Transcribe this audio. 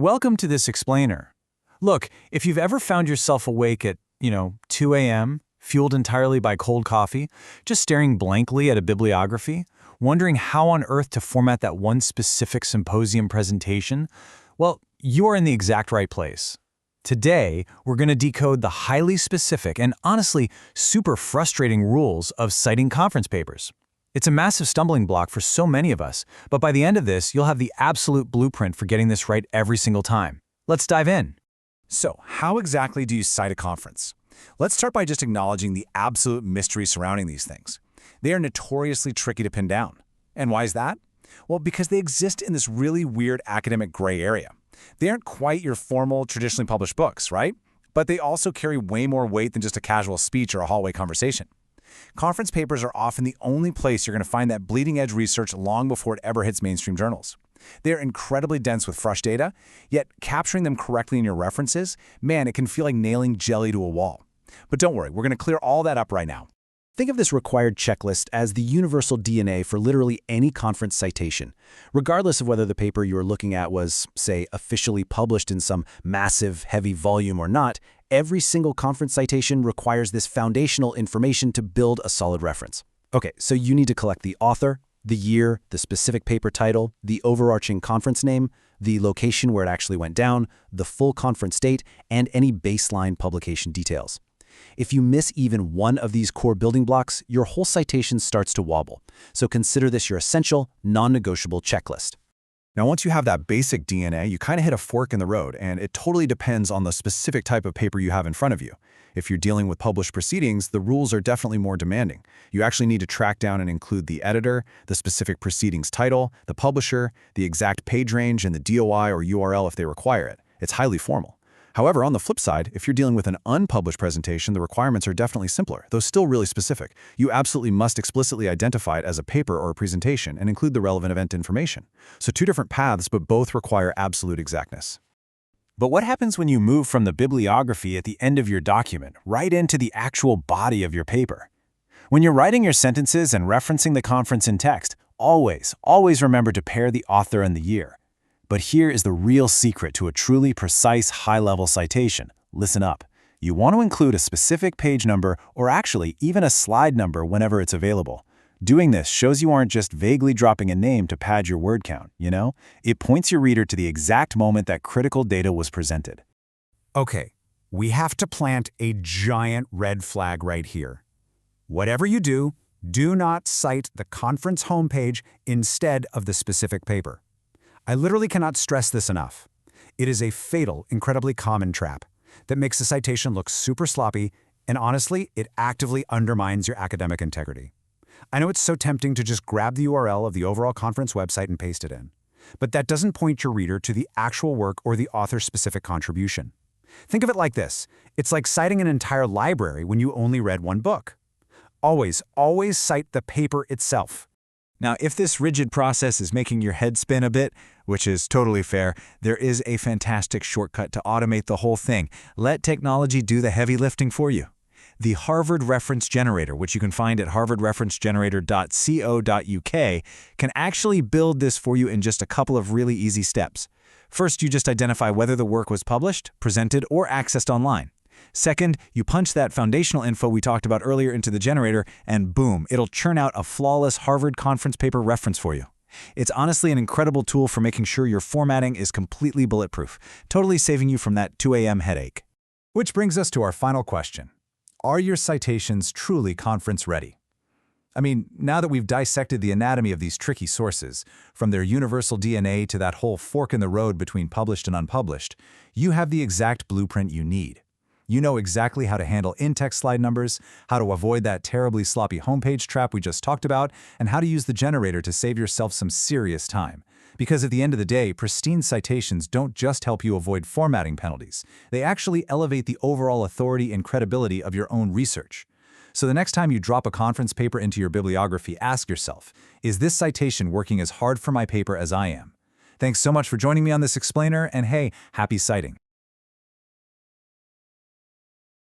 Welcome to this explainer. Look, if you've ever found yourself awake at, 2 a.m., fueled entirely by cold coffee, just staring blankly at a bibliography, wondering how on earth to format that one specific symposium presentation, well, you are in the exact right place. Today, we're going to decode the highly specific and honestly super frustrating rules of citing conference papers. It's a massive stumbling block for so many of us, but by the end of this, you'll have the absolute blueprint for getting this right every single time. Let's dive in. So, how exactly do you cite a conference? Let's start by just acknowledging the absolute mystery surrounding these things. They are notoriously tricky to pin down. And why is that? Well, because they exist in this really weird academic gray area. They aren't quite your formal, traditionally published books, right? But they also carry way more weight than just a casual speech or a hallway conversation. Conference papers are often the only place you're going to find that bleeding-edge research long before it ever hits mainstream journals. They're incredibly dense with fresh data, yet capturing them correctly in your references, man, it can feel like nailing jelly to a wall. But don't worry, we're going to clear all that up right now. Think of this required checklist as the universal DNA for literally any conference citation. Regardless of whether the paper you were looking at was, say, officially published in some massive, heavy volume or not, every single conference citation requires this foundational information to build a solid reference. Okay, so you need to collect the author, the year, the specific paper title, the overarching conference name, the location where it actually went down, the full conference date, and any baseline publication details. If you miss even one of these core building blocks, your whole citation starts to wobble. So consider this your essential, non-negotiable checklist. Now, once you have that basic DNA, you kind of hit a fork in the road, and it totally depends on the specific type of paper you have in front of you. If you're dealing with published proceedings, the rules are definitely more demanding. You actually need to track down and include the editor, the specific proceedings title, the publisher, the exact page range, and the DOI or URL if they require it. It's highly formal. However, on the flip side, if you're dealing with an unpublished presentation, the requirements are definitely simpler, though still really specific. You absolutely must explicitly identify it as a paper or a presentation and include the relevant event information. So two different paths, but both require absolute exactness. But what happens when you move from the bibliography at the end of your document right into the actual body of your paper? When you're writing your sentences and referencing the conference in text, always remember to pair the author and the year. But here is the real secret to a truly precise high-level citation. Listen up. You want to include a specific page number or actually even a slide number whenever it's available. Doing this shows you aren't just vaguely dropping a name to pad your word count, It points your reader to the exact moment that critical data was presented. Okay, we have to plant a giant red flag right here. Whatever you do, do not cite the conference homepage instead of the specific paper. I literally cannot stress this enough. It is a fatal, incredibly common trap that makes a citation look super sloppy, and honestly, it actively undermines your academic integrity. I know it's so tempting to just grab the URL of the overall conference website and paste it in, but that doesn't point your reader to the actual work or the author's specific contribution. Think of it like this. It's like citing an entire library when you only read one book. Always cite the paper itself. Now, if this rigid process is making your head spin a bit, which is totally fair, there is a fantastic shortcut to automate the whole thing. Let technology do the heavy lifting for you. The Harvard Reference Generator, which you can find at harvardreferencegenerator.co.uk, can actually build this for you in just a couple of really easy steps. First, you just identify whether the work was published, presented, or accessed online. Second, you punch that foundational info we talked about earlier into the generator, and boom, it'll churn out a flawless Harvard conference paper reference for you. It's honestly an incredible tool for making sure your formatting is completely bulletproof, totally saving you from that 2 a.m. headache. Which brings us to our final question. Are your citations truly conference ready? I mean, now that we've dissected the anatomy of these tricky sources, from their universal DNA to that whole fork in the road between published and unpublished, you have the exact blueprint you need. You know exactly how to handle in-text slide numbers, how to avoid that terribly sloppy homepage trap we just talked about, and how to use the generator to save yourself some serious time. Because at the end of the day, pristine citations don't just help you avoid formatting penalties. They actually elevate the overall authority and credibility of your own research. So the next time you drop a conference paper into your bibliography, ask yourself, is this citation working as hard for my paper as I am? Thanks so much for joining me on this explainer, and hey, happy citing.